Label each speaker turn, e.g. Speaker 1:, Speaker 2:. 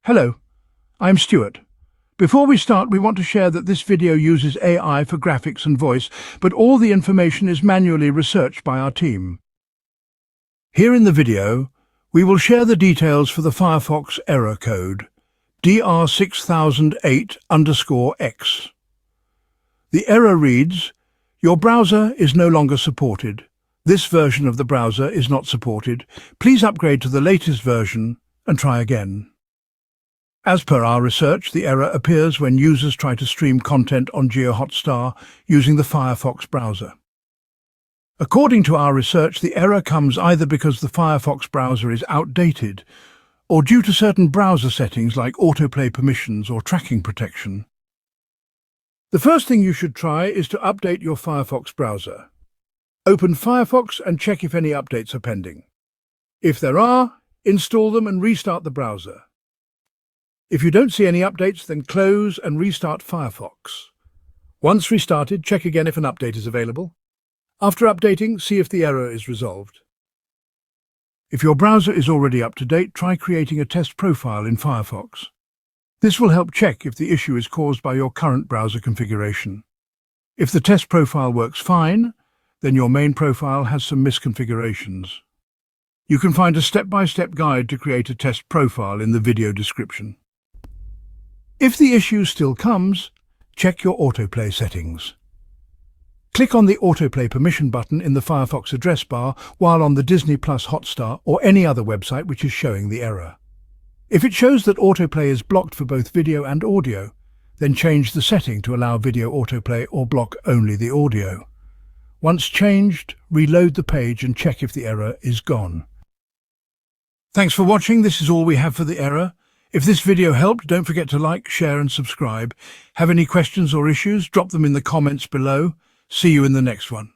Speaker 1: Hello, I'm Stuart. Before we start, we want to share that this video uses AI for graphics and voice, but all the information is manually researched by our team. Here in the video, we will share the details for the Firefox error code, DR6008_X. The error reads, "Your browser is no longer supported. This version of the browser is not supported. Please upgrade to the latest version and try again." As per our research, the error appears when users try to stream content on GeoHotstar using the Firefox browser. According to our research, the error comes either because the Firefox browser is outdated or due to certain browser settings like autoplay permissions or tracking protection. The first thing you should try is to update your Firefox browser. Open Firefox and check if any updates are pending. If there are, install them and restart the browser. If you don't see any updates, then close and restart Firefox. Once restarted, check again if an update is available. After updating, see if the error is resolved. If your browser is already up to date, try creating a test profile in Firefox. This will help check if the issue is caused by your current browser configuration. If the test profile works fine, then your main profile has some misconfigurations. You can find a step-by-step guide to create a test profile in the video description. If the issue still comes, check your autoplay settings. Click on the autoplay permission button in the Firefox address bar while on the Disney+ Hotstar or any other website which is showing the error. If it shows that autoplay is blocked for both video and audio, then change the setting to allow video autoplay or block only the audio. Once changed, reload the page and check if the error is gone. Thanks for watching. This is all we have for the error. If this video helped, don't forget to like, share and subscribe. Have any questions or issues? Drop them in the comments below. See you in the next one.